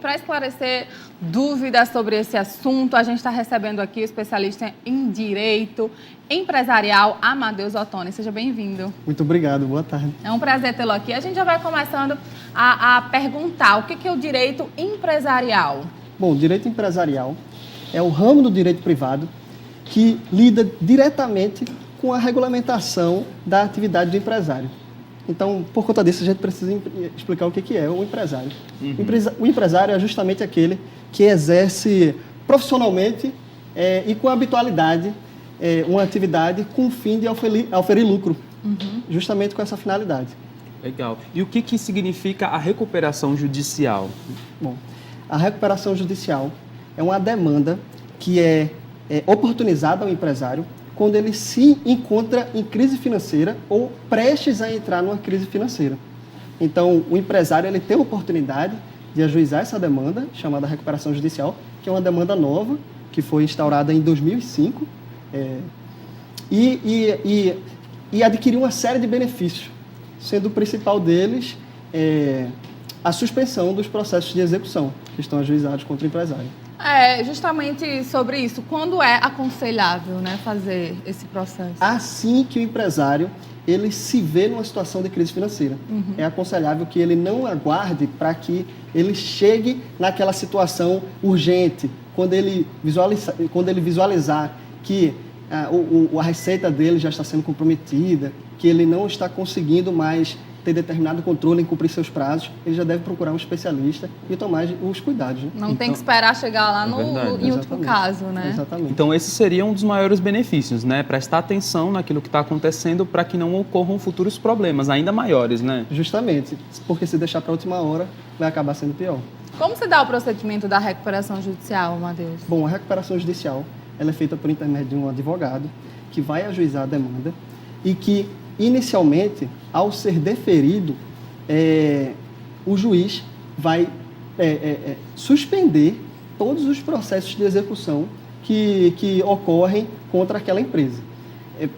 para esclarecer dúvidas sobre esse assunto, a gente está recebendo aqui o especialista em Direito Empresarial, Amadeus Ottoni. Seja bem-vindo. Muito obrigado, boa tarde. É um prazer tê-lo aqui. A gente já vai começando a perguntar o que é o direito empresarial. Bom, o direito empresarial é o ramo do direito privado que lida diretamente com a regulamentação da atividade do empresário. Então, por conta disso, a gente precisa explicar o que é o empresário. O empresário é justamente aquele que exerce profissionalmente e com habitualidade uma atividade com o fim de auferir lucro, justamente com essa finalidade. Legal. E o que significa a recuperação judicial? Bom, a recuperação judicial é uma demanda que é oportunizada ao empresário quando ele se encontra em crise financeira ou prestes a entrar numa crise financeira. Então, o empresário ele tem a oportunidade de ajuizar essa demanda, chamada recuperação judicial, que é uma demanda nova, que foi instaurada em 2005, e adquirir uma série de benefícios, sendo o principal deles a suspensão dos processos de execução que estão ajuizados contra o empresário. Justamente sobre isso. Quando é aconselhável, né, fazer esse processo? Assim que o empresário ele se vê numa situação de crise financeira. É aconselhável que ele não aguarde para que ele chegue naquela situação urgente, quando ele visualizar que a receita dele já está sendo comprometida, que ele não está conseguindo mais ter determinado controle em cumprir seus prazos, ele já deve procurar um especialista e tomar os cuidados. Né? Não tem que esperar chegar lá em último caso, né? Exatamente. Então, esse seria um dos maiores benefícios, né? Prestar atenção naquilo que está acontecendo para que não ocorram futuros problemas ainda maiores, né? Justamente, porque se deixar para a última hora, vai acabar sendo pior. Como se dá o procedimento da recuperação judicial, Amadeus? Bom, a recuperação judicial ela é feita por intermédio de um advogado que vai ajuizar a demanda e que, inicialmente, ao ser deferido, o juiz vai suspender todos os processos de execução que ocorrem contra aquela empresa.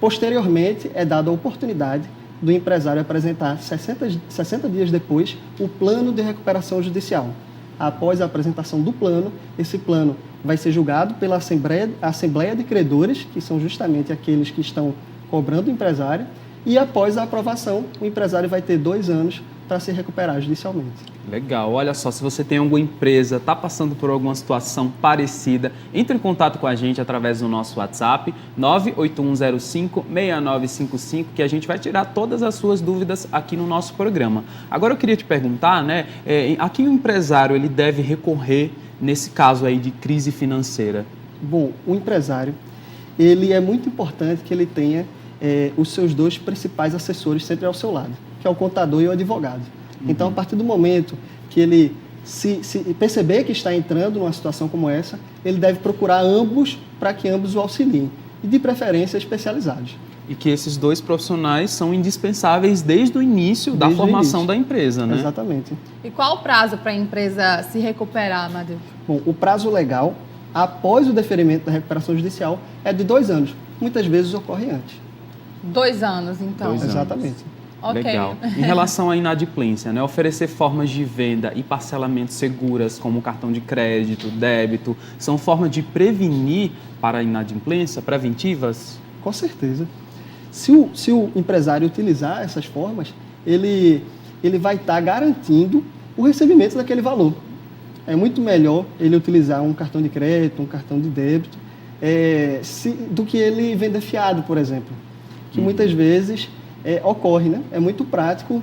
Posteriormente, é dada a oportunidade do empresário apresentar 60 dias depois o plano de recuperação judicial. Após a apresentação do plano, esse plano vai ser julgado pela Assembleia de Credores, que são justamente aqueles que estão cobrando o empresário, e após a aprovação, o empresário vai ter 2 anos para se recuperar judicialmente. Legal. Olha só, se você tem alguma empresa, está passando por alguma situação parecida, entre em contato com a gente através do nosso WhatsApp, 98105-6955, que a gente vai tirar todas as suas dúvidas aqui no nosso programa. Agora eu queria te perguntar, né, a quem o empresário ele deve recorrer nesse caso aí de crise financeira? Bom, o empresário, ele é muito importante que ele tenha os seus 2 principais assessores sempre ao seu lado, que é o contador e o advogado. Então, a partir do momento que ele se perceber que está entrando numa situação como essa, ele deve procurar ambos para que ambos o auxiliem, e de preferência especializados. E que esses 2 profissionais são indispensáveis desde o início da formação da empresa, né? Exatamente. E qual o prazo para a empresa se recuperar, Amadeus? Bom, o prazo legal, após o deferimento da recuperação judicial, é de 2 anos. Muitas vezes ocorre antes. 2 anos, então? 2 anos. Exatamente. Okay. Legal. Em relação à inadimplência, né? Oferecer formas de venda e parcelamento seguras, como cartão de crédito, débito, são formas de prevenir para a inadimplência, preventivas? Com certeza. Se o empresário utilizar essas formas, ele vai estar garantindo o recebimento daquele valor. É muito melhor ele utilizar um cartão de crédito, um cartão de débito, do que ele vender fiado, por exemplo, que muitas vezes ocorre, né? É muito prático,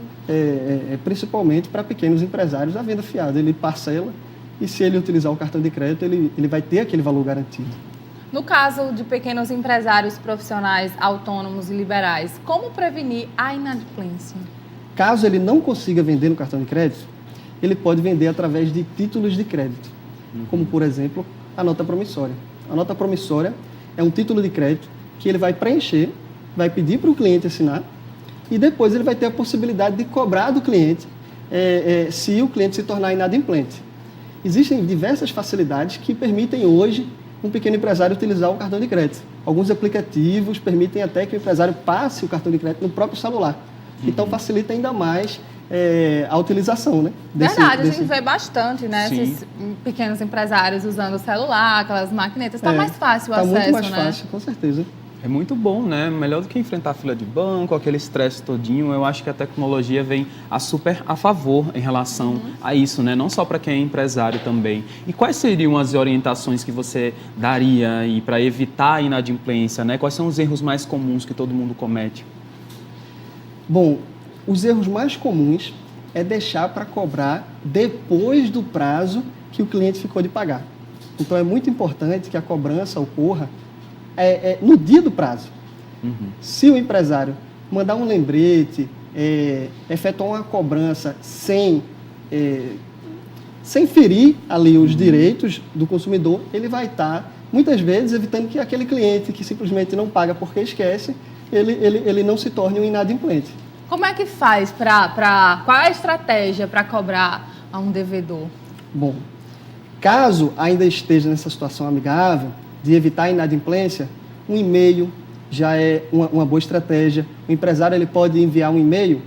principalmente para pequenos empresários, a venda fiada. Ele parcela e, se ele utilizar o cartão de crédito, ele vai ter aquele valor garantido. No caso de pequenos empresários profissionais autônomos e liberais, como prevenir a inadimplência? Caso ele não consiga vender no cartão de crédito, ele pode vender através de títulos de crédito, como, por exemplo, a nota promissória. A nota promissória é um título de crédito que ele vai preencher, vai pedir para o cliente assinar e depois ele vai ter a possibilidade de cobrar do cliente se o cliente se tornar inadimplente. Existem diversas facilidades que permitem hoje um pequeno empresário utilizar o cartão de crédito. Alguns aplicativos permitem até que o empresário passe o cartão de crédito no próprio celular. Então facilita ainda mais a utilização, né? Verdade, a gente vê bastante, né? Sim. Esses pequenos empresários usando o celular, aquelas maquinetas. Está mais fácil o tá acesso, muito mais né? fácil, com certeza. É muito bom, né? Melhor do que enfrentar a fila de banco, aquele estresse todinho. Eu acho que a tecnologia vem super a favor em relação a isso, né? Não só para quem é empresário também. E quais seriam as orientações que você daria para evitar a inadimplência, né? Quais são os erros mais comuns que todo mundo comete? Bom, os erros mais comuns é deixar para cobrar depois do prazo que o cliente ficou de pagar. Então, é muito importante que a cobrança ocorra no dia do prazo. Se o empresário mandar um lembrete, efetuar uma cobrança sem ferir ali os direitos do consumidor, ele vai estar, muitas vezes, evitando que aquele cliente que simplesmente não paga porque esquece, ele não se torne um inadimplente. Como é que faz qual é a estratégia para cobrar a um devedor? Bom, caso ainda esteja nessa situação amigável, de evitar a inadimplência, um e-mail já é uma boa estratégia. O empresário ele pode enviar um e-mail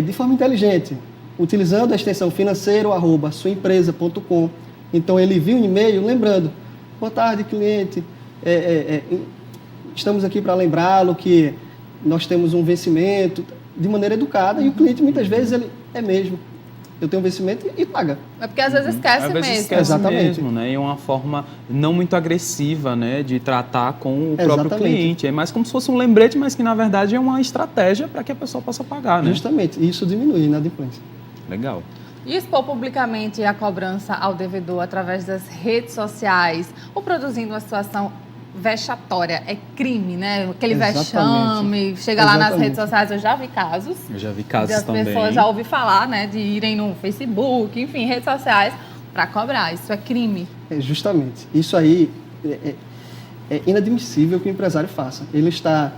de forma inteligente, utilizando a extensão financeiro@suaempresa.com. Então, ele envia um e-mail lembrando: boa tarde, cliente, estamos aqui para lembrá-lo que nós temos um vencimento, de maneira educada, e o cliente, muitas vezes, ele mesmo. Eu tenho um vencimento e paga. É porque às vezes esquece Às vezes mesmo. esquece Exatamente. mesmo, né? E é uma forma não muito agressiva, né, de tratar com o próprio Exatamente. cliente. É mais como se fosse um lembrete, mas que na verdade é uma estratégia para que a pessoa possa pagar, né? Justamente, e isso diminui a inadimplência. Legal. E expor publicamente a cobrança ao devedor através das redes sociais ou produzindo uma situação vexatória é crime, né? Aquele Exatamente. vexame, chega lá nas Exatamente. redes sociais, eu já vi casos. Eu já vi casos As também. pessoas já ouvi falar, né, de irem no Facebook, enfim, redes sociais, para cobrar. Isso é crime. Justamente. Isso aí é inadmissível que o empresário faça. Ele está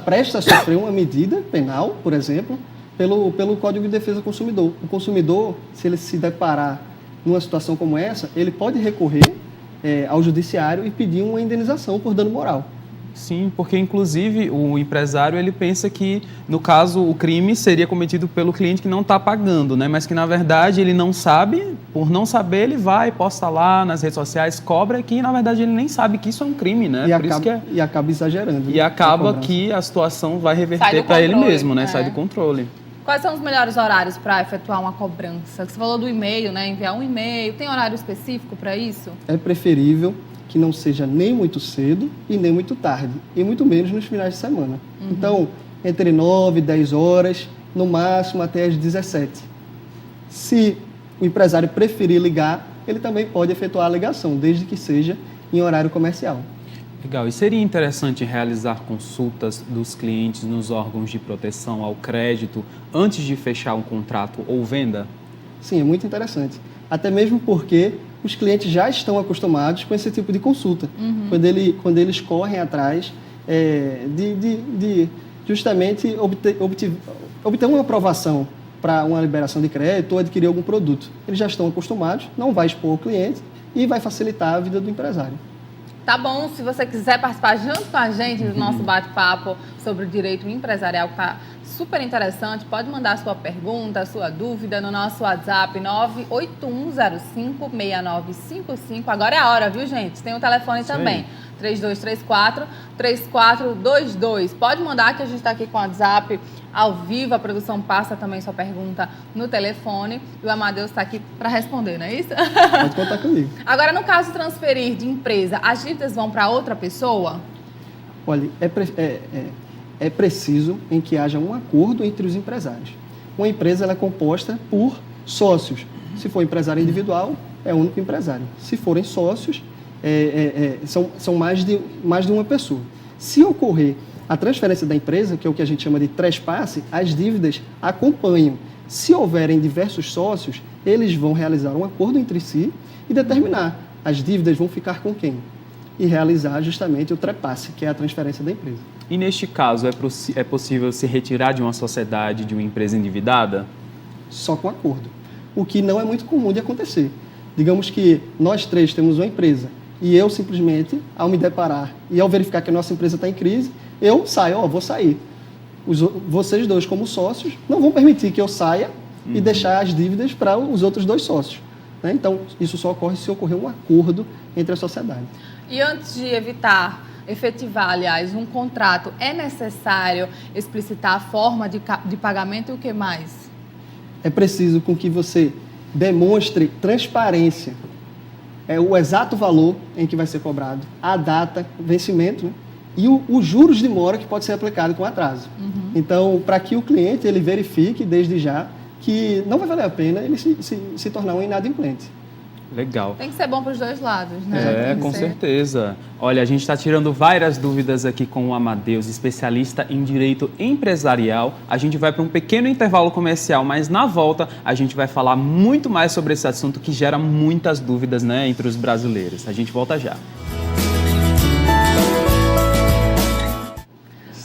prestes a sofrer uma medida penal, por exemplo, pelo Código de Defesa do Consumidor. O consumidor, se ele se deparar numa situação como essa, ele pode recorrer ao judiciário e pedir uma indenização por dano moral. Sim, porque inclusive o empresário ele pensa que, no caso, o crime seria cometido pelo cliente que não está pagando, né? Mas que na verdade ele não sabe, por não saber ele vai, posta lá nas redes sociais, cobra, e que na verdade ele nem sabe que isso é um crime, né? E acaba exagerando. E acaba que a situação vai reverter para ele mesmo, né? Sai do controle. Quais são os melhores horários para efetuar uma cobrança? Você falou do e-mail, né? Enviar um e-mail. Tem horário específico para isso? É preferível que não seja nem muito cedo e nem muito tarde, e muito menos nos finais de semana. Então, entre 9 e 10 horas, no máximo até as 17. Se o empresário preferir ligar, ele também pode efetuar a ligação, desde que seja em horário comercial. Legal. E seria interessante realizar consultas dos clientes nos órgãos de proteção ao crédito antes de fechar um contrato ou venda? Sim, é muito interessante. Até mesmo porque os clientes já estão acostumados com esse tipo de consulta. Quando eles correm atrás de justamente obter uma aprovação para uma liberação de crédito ou adquirir algum produto. Eles já estão acostumados, não vai expor o cliente e vai facilitar a vida do empresário. Tá bom, se você quiser participar junto com a gente do nosso bate-papo sobre o direito empresarial, que tá super interessante, pode mandar a sua pergunta, a sua dúvida no nosso WhatsApp 981056955. Agora é a hora, viu, gente? Tem um telefone também, 3234-3422. Pode mandar que a gente está aqui com o WhatsApp ao vivo, a produção passa também sua pergunta no telefone e o Amadeus está aqui para responder, não é isso? Pode contar comigo. Agora, no caso de transferir de empresa, as dívidas vão para outra pessoa? Olha, é preciso em que haja um acordo entre os empresários. Uma empresa ela é composta por sócios. Se for empresário individual, é o único empresário. Se forem sócios, são mais de uma pessoa. Se ocorrer a transferência da empresa, que é o que a gente chama de trespasse, as dívidas acompanham. Se houverem diversos sócios, eles vão realizar um acordo entre si e determinar as dívidas vão ficar com quem. E realizar justamente o trespasse, que é a transferência da empresa. E neste caso, é possível se retirar de uma sociedade, de uma empresa endividada? Só com acordo. O que não é muito comum de acontecer. Digamos que nós três temos uma empresa e eu simplesmente, ao me deparar e ao verificar que a nossa empresa está em crise, eu saio, vou sair. vocês dois, como sócios, não vão permitir que eu saia e deixar as dívidas para os outros 2 sócios. Né? Então, isso só ocorre se ocorrer um acordo entre a sociedade. E antes de efetivar, aliás, um contrato, é necessário explicitar a forma de pagamento e o que mais? É preciso com que você demonstre transparência, o exato valor em que vai ser cobrado, a data, o vencimento, né? E os juros de mora que pode ser aplicado com atraso. Então, para que o cliente ele verifique desde já que não vai valer a pena ele se tornar um inadimplente. Legal. Tem que ser bom para os 2 lados, né? Com certeza. Olha, a gente está tirando várias dúvidas aqui com o Amadeus, especialista em direito empresarial. A gente vai para um pequeno intervalo comercial, mas na volta a gente vai falar muito mais sobre esse assunto que gera muitas dúvidas, né, entre os brasileiros. A gente volta já.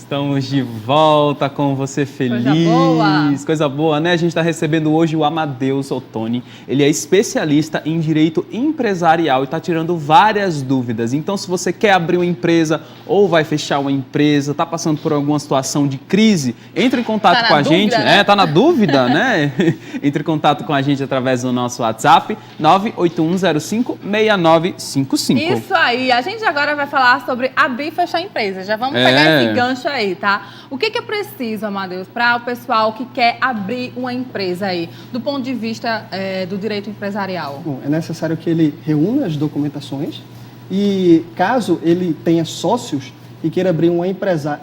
Estamos de volta com você feliz. Coisa boa, né? A gente está recebendo hoje o Amadeus Ottoni. Ele é especialista em direito empresarial e está tirando várias dúvidas. Então, se você quer abrir uma empresa ou vai fechar uma empresa, está passando por alguma situação de crise, entre em contato com a gente. Né? Tá na dúvida, né? Entre em contato com a gente através do nosso WhatsApp, 981056955. Isso aí. A gente agora vai falar sobre abrir e fechar a empresa. Já vamos pegar esse gancho aí, tá? O que é preciso, Amadeus, para o pessoal que quer abrir uma empresa aí, do ponto de vista do direito empresarial? Bom, é necessário que ele reúna as documentações e, caso ele tenha sócios e queira abrir uma empresa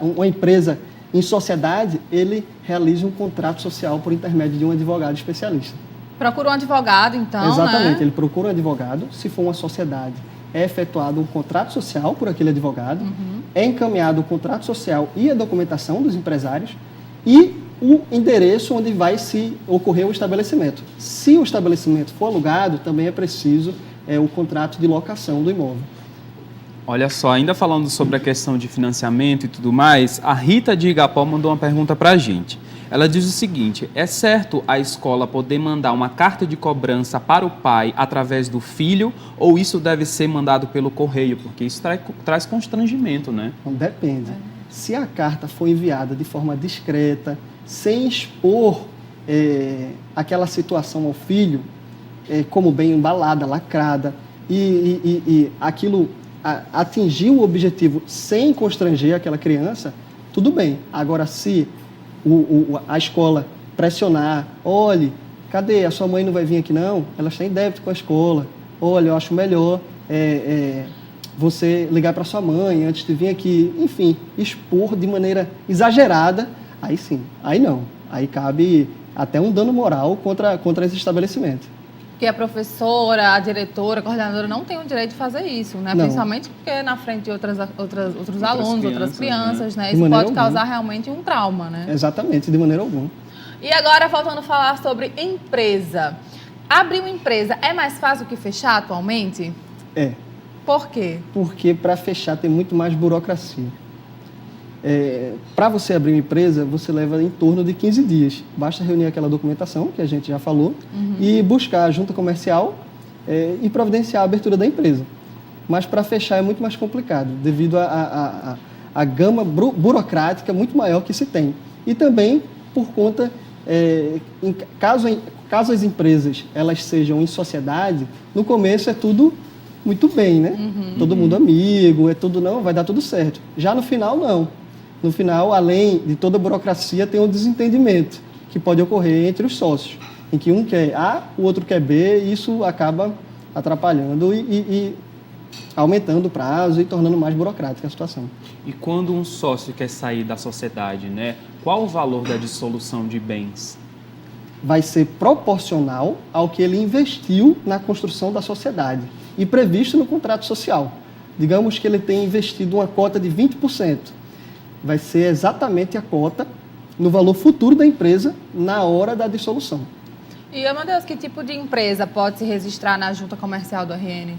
em sociedade, ele realize um contrato social por intermédio de um advogado especialista. Procura um advogado, então, Exatamente, né? ele procura um advogado. Se for uma sociedade, é efetuado um contrato social por aquele advogado, é encaminhado o contrato social e a documentação dos empresários e o endereço onde vai se ocorrer o estabelecimento. Se o estabelecimento for alugado, também é preciso o contrato de locação do imóvel. Olha só, ainda falando sobre a questão de financiamento e tudo mais, a Rita de Igapó mandou uma pergunta para a gente. Ela diz o seguinte: é certo a escola poder mandar uma carta de cobrança para o pai através do filho ou isso deve ser mandado pelo correio? Porque isso traz constrangimento, né? Então, depende. Se a carta for enviada de forma discreta, sem expor aquela situação ao filho, como bem embalada, lacrada, e aquilo atingir o objetivo sem constranger aquela criança, tudo bem. Agora, se a escola pressionar, olhe, cadê? A sua mãe não vai vir aqui não? Ela está em débito com a escola. Olha, eu acho melhor você ligar para sua mãe antes de vir aqui. Enfim, expor de maneira exagerada, aí sim, aí não. Aí cabe até um dano moral contra esse estabelecimento. Porque a professora, a diretora, a coordenadora não tem o direito de fazer isso, né? Não. Principalmente porque na frente de outros alunos, outras crianças, né? De Isso maneira pode causar realmente um trauma, né? Exatamente, de maneira alguma. E agora, faltando falar sobre empresa. Abrir uma empresa é mais fácil que fechar atualmente? É. Por quê? Porque para fechar tem muito mais burocracia. Para você abrir uma empresa, você leva em torno de 15 dias. Basta reunir aquela documentação, que a gente já falou, e buscar a junta comercial e providenciar a abertura da empresa. Mas para fechar é muito mais complicado, devido à gama burocrática muito maior que se tem. E também por conta, caso as empresas elas sejam em sociedade, no começo é tudo muito bem, né? Todo mundo amigo, tudo, não, vai dar tudo certo. Já no final, não. No final, além de toda a burocracia, tem um desentendimento que pode ocorrer entre os sócios, em que um quer A, o outro quer B, e isso acaba atrapalhando e aumentando o prazo e tornando mais burocrática a situação. E quando um sócio quer sair da sociedade, né? Qual o valor da dissolução de bens? Vai ser proporcional ao que ele investiu na construção da sociedade e previsto no contrato social. Digamos que ele tem investido uma cota de 20%. Vai ser exatamente a cota no valor futuro da empresa na hora da dissolução. E, Amadeus, que tipo de empresa pode se registrar na junta comercial do RN?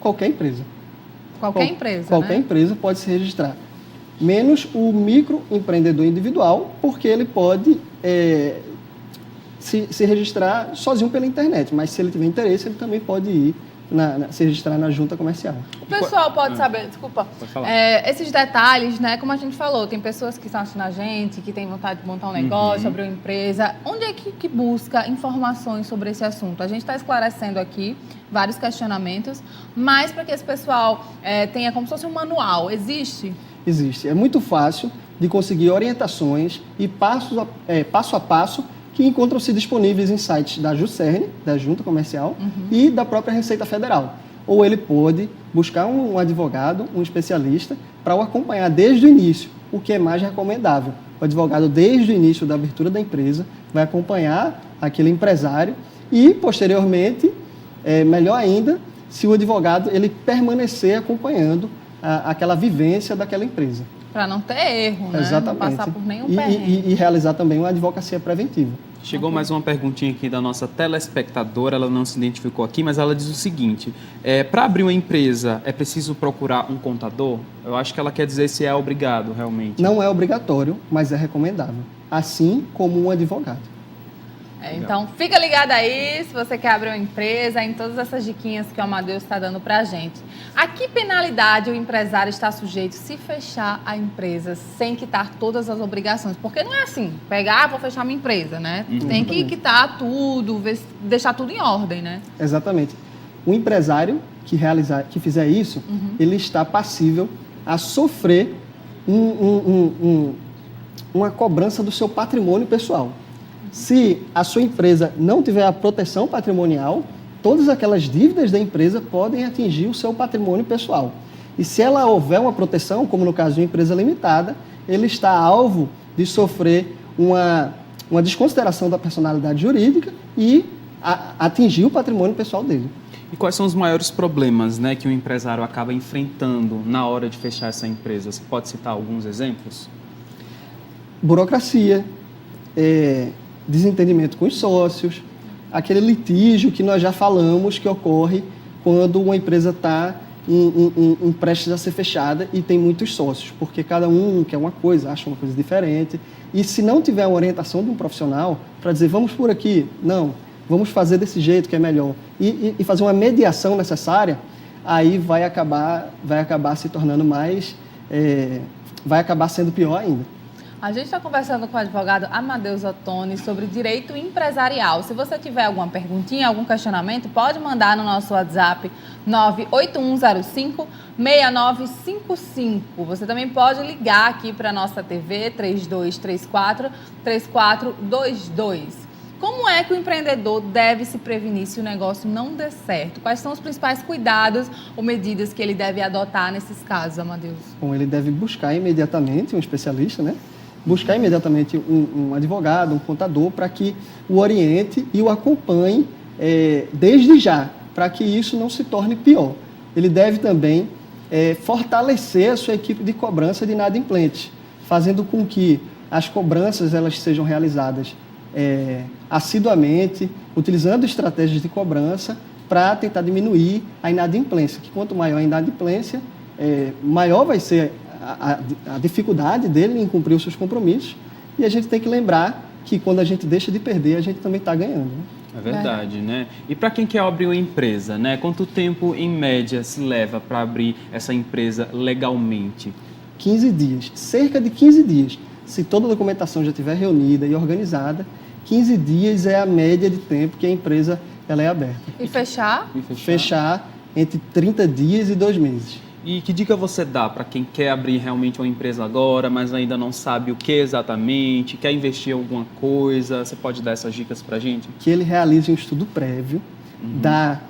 Qualquer empresa. Qualquer empresa, Qualquer né? empresa pode se registrar. Menos o microempreendedor individual, porque ele pode se registrar sozinho pela internet. Mas se ele tiver interesse, ele também pode ir se registrar na junta comercial. O pessoal pode saber, desculpa, pode falar. Esses detalhes, né? Como a gente falou, tem pessoas que estão assistindo a gente, que têm vontade de montar um negócio, abrir uma empresa. Onde é que busca informações sobre esse assunto? A gente está esclarecendo aqui vários questionamentos, mas para que esse pessoal tenha como se fosse um manual, existe? Existe. É muito fácil de conseguir orientações e passo a passo que encontram-se disponíveis em sites da JUSERN, da Junta Comercial, e da própria Receita Federal. Ou ele pode buscar um advogado, um especialista, para o acompanhar desde o início, o que é mais recomendável. O advogado, desde o início da abertura da empresa, vai acompanhar aquele empresário e, posteriormente, melhor ainda, se o advogado ele permanecer acompanhando aquela vivência daquela empresa. Para não ter erro, né? Exatamente. Não passar por nenhum perrengue. E realizar também uma advocacia preventiva. Chegou mais uma perguntinha aqui da nossa telespectadora, ela não se identificou aqui, mas ela diz o seguinte, para abrir uma empresa é preciso procurar um contador? Eu acho que ela quer dizer se é obrigado realmente. Não é obrigatório, mas é recomendável, assim como um advogado. Então, fica ligado aí se você quer abrir uma empresa, em todas essas diquinhas que o Amadeus está dando para a gente. A que penalidade o empresário está sujeito se fechar a empresa sem quitar todas as obrigações? Porque não é assim, vou fechar minha empresa, né? Tem que quitar tudo, deixar tudo em ordem, né? Exatamente. O empresário que fizer isso, ele está passível a sofrer uma cobrança do seu patrimônio pessoal. Se a sua empresa não tiver a proteção patrimonial, todas aquelas dívidas da empresa podem atingir o seu patrimônio pessoal. E se ela houver uma proteção, como no caso de uma empresa limitada, ele está alvo de sofrer uma desconsideração da personalidade jurídica e atingir o patrimônio pessoal dele. E quais são os maiores problemas, né, que o empresário acaba enfrentando na hora de fechar essa empresa? Você pode citar alguns exemplos? Burocracia, desentendimento com os sócios, aquele litígio que nós já falamos que ocorre quando uma empresa está em prestes a ser fechada e tem muitos sócios, porque cada um quer uma coisa, acha uma coisa diferente. E se não tiver uma orientação de um profissional para dizer, vamos por aqui, não, vamos fazer desse jeito que é melhor, e fazer uma mediação necessária, aí vai acabar se tornando mais, vai acabar sendo pior ainda. A gente está conversando com o advogado Amadeus Ottoni sobre direito empresarial. Se você tiver alguma perguntinha, algum questionamento, pode mandar no nosso WhatsApp 98105-6955. Você também pode ligar aqui para a nossa TV 3234-3422. Como é que o empreendedor deve se prevenir se o negócio não der certo? Quais são os principais cuidados ou medidas que ele deve adotar nesses casos, Amadeus? Bom, ele deve buscar imediatamente um especialista, né? Buscar imediatamente um advogado, um contador, para que o oriente e o acompanhe desde já, para que isso não se torne pior. Ele deve também fortalecer a sua equipe de cobrança de inadimplentes, fazendo com que as cobranças elas sejam realizadas assiduamente, utilizando estratégias de cobrança para tentar diminuir a inadimplência, que quanto maior a inadimplência, maior vai ser a dificuldade dele em cumprir os seus compromissos, e a gente tem que lembrar que quando a gente deixa de perder, a gente também está ganhando. Né? É verdade, né? E para quem quer abrir uma empresa, né? Quanto tempo, em média, se leva para abrir essa empresa legalmente? 15 dias, cerca de 15 dias. Se toda a documentação já estiver reunida e organizada, 15 dias é a média de tempo que a empresa ela é aberta. E fechar? Fechar entre 30 dias e 2 meses. E que dica você dá para quem quer abrir realmente uma empresa agora, mas ainda não sabe o que exatamente, quer investir em alguma coisa? Você pode dar essas dicas para a gente? Que ele realize um estudo prévio da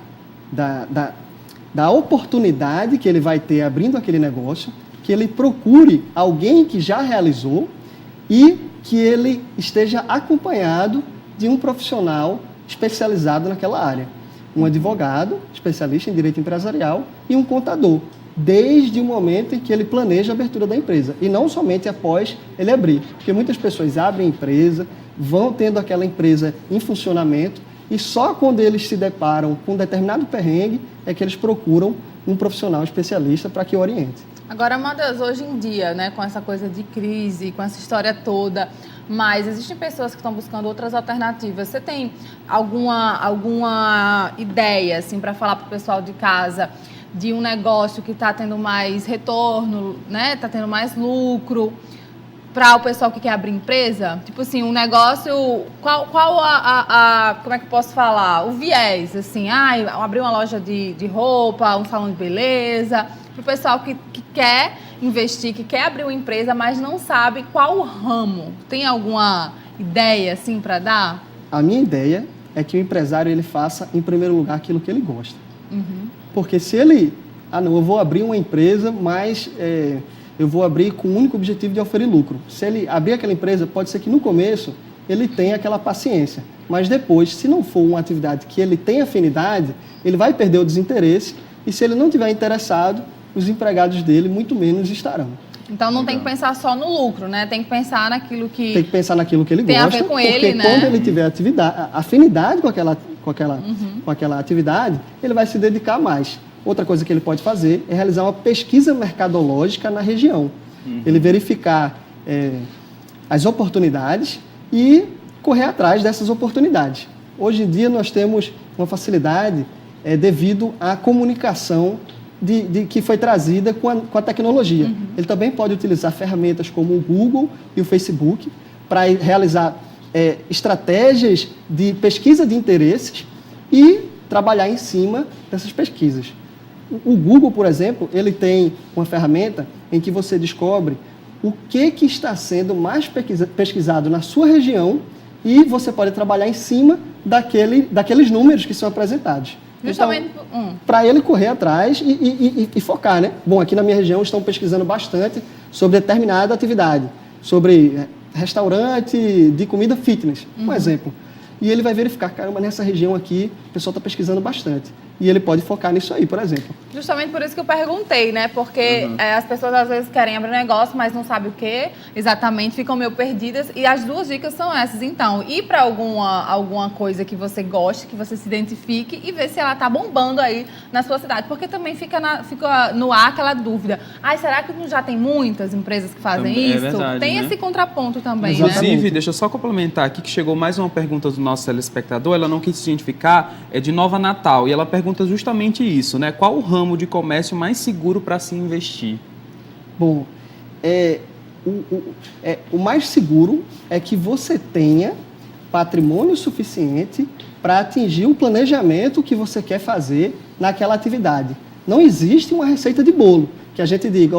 oportunidade que ele vai ter abrindo aquele negócio, que ele procure alguém que já realizou e que ele esteja acompanhado de um profissional especializado naquela área. Um advogado, especialista em direito empresarial e um contador, desde o momento em que ele planeja a abertura da empresa e não somente após ele abrir. Porque muitas pessoas abrem a empresa, vão tendo aquela empresa em funcionamento e só quando eles se deparam com um determinado perrengue é que eles procuram um profissional especialista para que oriente. Agora, Amadeus, hoje em dia, né, com essa coisa de crise, com essa história toda, mas existem pessoas que estão buscando outras alternativas. Você tem alguma ideia, assim, para falar para o pessoal de casa de um negócio que está tendo mais retorno, né, está tendo mais lucro, para o pessoal que quer abrir empresa? Tipo assim, um negócio, qual como é que eu posso falar? O viés, assim, abrir uma loja de roupa, um salão de beleza, para o pessoal que quer investir, que quer abrir uma empresa, mas não sabe qual ramo. Tem alguma ideia, assim, para dar? A minha ideia é que o empresário ele faça, em primeiro lugar, aquilo que ele gosta. Uhum. Porque se ele... não, eu vou abrir uma empresa, mas eu vou abrir com o único objetivo de oferir lucro. Se ele abrir aquela empresa, pode ser que no começo ele tenha aquela paciência. Mas depois, se não for uma atividade que ele tem afinidade, ele vai perder o desinteresse. E se ele não estiver interessado, os empregados dele muito menos estarão. Então não tem que pensar só no lucro, né? Tem que pensar naquilo que... Tem que pensar naquilo que ele tem gosta. a ver com porque ele, né? quando ele tiver afinidade com aquela atividade, ele vai se dedicar mais. Outra coisa que ele pode fazer é realizar uma pesquisa mercadológica na região. Ele verificar as oportunidades e correr atrás dessas oportunidades. Hoje em dia nós temos uma facilidade devido à comunicação que foi trazida com a tecnologia. Ele também pode utilizar ferramentas como o Google e o Facebook para realizar estratégias de pesquisa de interesses e trabalhar em cima dessas pesquisas. O Google, por exemplo, ele tem uma ferramenta em que você descobre o que está sendo mais pesquisado na sua região e você pode trabalhar em cima daqueles números que são apresentados. Justamente... Então, para ele correr atrás e focar, né? Bom, aqui na minha região estão pesquisando bastante sobre determinada atividade, sobre restaurante de comida fitness, um exemplo. E ele vai verificar, caramba, nessa região aqui o pessoal está pesquisando bastante. E ele pode focar nisso aí, por exemplo. Justamente por isso que eu perguntei, né? Porque as pessoas às vezes querem abrir um negócio, mas não sabem o que exatamente, ficam meio perdidas. E as duas dicas são essas. Então, ir para alguma coisa que você goste, que você se identifique e ver se ela tá bombando aí na sua cidade. Porque também fica no ar aquela dúvida. Será que já tem muitas empresas que fazem isso? Verdade, tem esse contraponto também, Inclusive, né? deixa eu só complementar aqui que chegou mais uma pergunta do nosso telespectador. Ela não quis se identificar, é de Nova Natal. E ela pergunta justamente isso, né? Qual o ramo de comércio mais seguro para se investir? Bom, o mais seguro é que você tenha patrimônio suficiente para atingir o planejamento que você quer fazer naquela atividade. Não existe uma receita de bolo que a gente diga,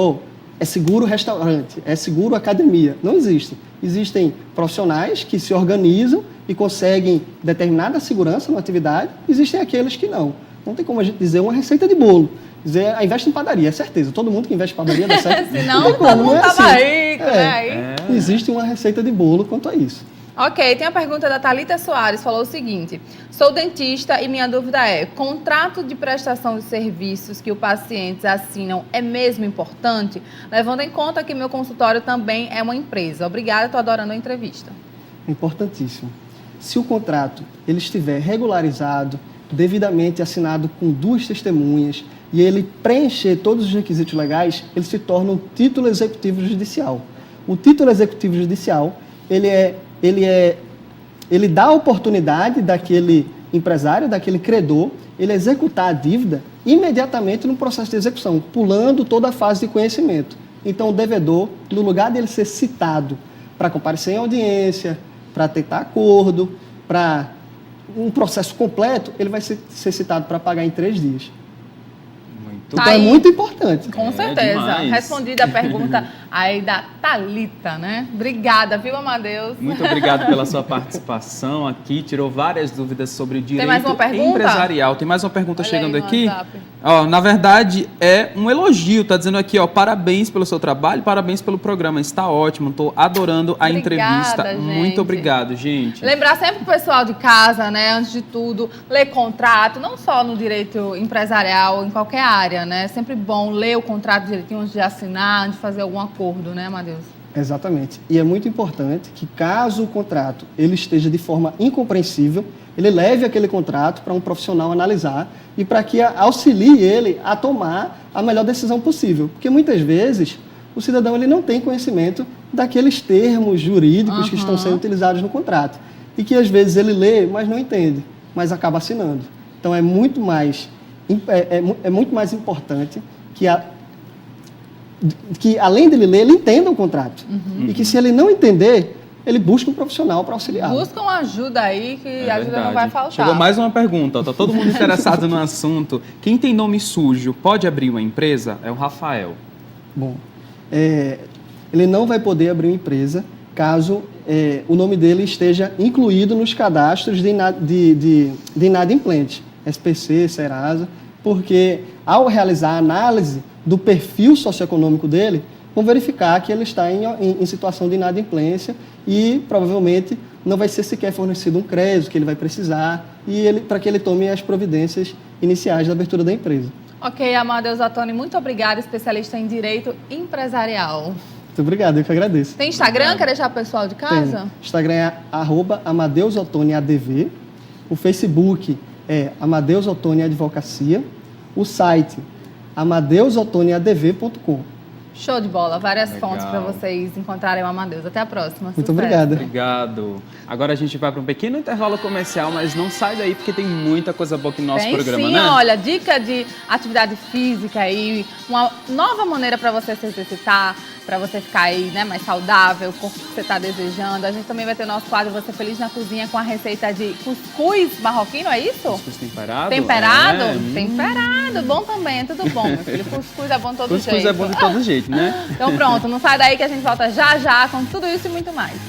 é seguro restaurante, é seguro academia. Não existe. Existem profissionais que se organizam e conseguem determinada segurança na atividade, existem aqueles que não. Não tem como a gente dizer uma receita de bolo. Dizer, investe em padaria, é certeza. Todo mundo que investe em padaria dá certo. Senão todo mundo estava rico, né? Existe uma receita de bolo quanto a isso. Ok, tem a pergunta da Thalita Soares, falou o seguinte: sou dentista e minha dúvida é, contrato de prestação de serviços que os pacientes assinam é mesmo importante? Levando em conta que meu consultório também é uma empresa. Obrigada, estou adorando a entrevista. É importantíssimo. Se o contrato ele estiver regularizado, devidamente assinado com 2 testemunhas e ele preencher todos os requisitos legais, ele se torna um título executivo judicial. O título executivo judicial, ele dá a oportunidade daquele empresário, daquele credor, ele executar a dívida imediatamente no processo de execução, pulando toda a fase de conhecimento. Então, o devedor, no lugar de ele ser citado para comparecer em audiência, para tentar acordo, para um processo completo, ele vai ser citado para pagar em 3 dias. Então é muito importante. Com certeza. Demais. Respondida a pergunta aí da Thalita, né? Obrigada, viu, Amadeus? Muito obrigado pela sua participação aqui. Tirou várias dúvidas sobre o direito mais uma pergunta? empresarial. Tem mais uma pergunta chegando aí no aqui. WhatsApp. Na verdade, é um elogio. Tá dizendo aqui, parabéns pelo seu trabalho, parabéns pelo programa. Está ótimo. Estou adorando a entrevista. Gente. Muito obrigado, gente. Lembrar sempre o pessoal de casa, né? Antes de tudo, ler contrato, não só no direito empresarial, em qualquer área, né? É sempre bom ler o contrato direitinho antes de assinar, antes de fazer algum acordo, né, Amadeus? Exatamente. E é muito importante que, caso o contrato ele esteja de forma incompreensível, ele leve aquele contrato para um profissional analisar e para que auxilie ele a tomar a melhor decisão possível. Porque muitas vezes o cidadão ele não tem conhecimento daqueles termos jurídicos que estão sendo utilizados no contrato. E que às vezes ele lê, mas não entende, mas acaba assinando. Então é muito mais importante que além dele ler, ele entenda o contrato. E que se ele não entender, ele busque um profissional para auxiliar. Busca uma ajuda aí, que a ajuda não vai faltar. Chegou mais uma pergunta, está todo mundo interessado no assunto. Quem tem nome sujo pode abrir uma empresa? É o Rafael. Bom, ele não vai poder abrir uma empresa caso o nome dele esteja incluído nos cadastros de inadimplente, SPC, Serasa, porque ao realizar a análise do perfil socioeconômico dele, vão verificar que ele está em situação de inadimplência e provavelmente não vai ser sequer fornecido um crédito que ele vai precisar para que ele tome as providências iniciais da abertura da empresa. Ok, Amadeus Ottoni, muito obrigada, especialista em Direito Empresarial. Muito obrigado, eu que agradeço. Tem Instagram? Quer deixar o pessoal de casa? Tem. Instagram é @AmadeusOttoniADV. O Facebook é Amadeus Ottoni Advocacia. O site amadeusottoniadv.com. Show de bola, várias fontes para vocês encontrarem o Amadeus. Até a próxima. Muito obrigado. Obrigado. Agora a gente vai para um pequeno intervalo comercial, mas não sai daí porque tem muita coisa boa aqui no nosso programa, sim, né? Olha, dica de atividade física aí, uma nova maneira para você se exercitar, para você ficar aí, né, mais saudável, o corpo que você está desejando. A gente também vai ter o nosso quadro Você Feliz na Cozinha com a receita de cuscuz marroquino, é isso? Cuscuz temperado? Temperado? Temperado, bom também, é tudo bom, meu filho. Cuscuz é bom de todo jeito. Cuscuz é bom de todo jeito, né? Então pronto, não sai daí que a gente volta já já com tudo isso e muito mais.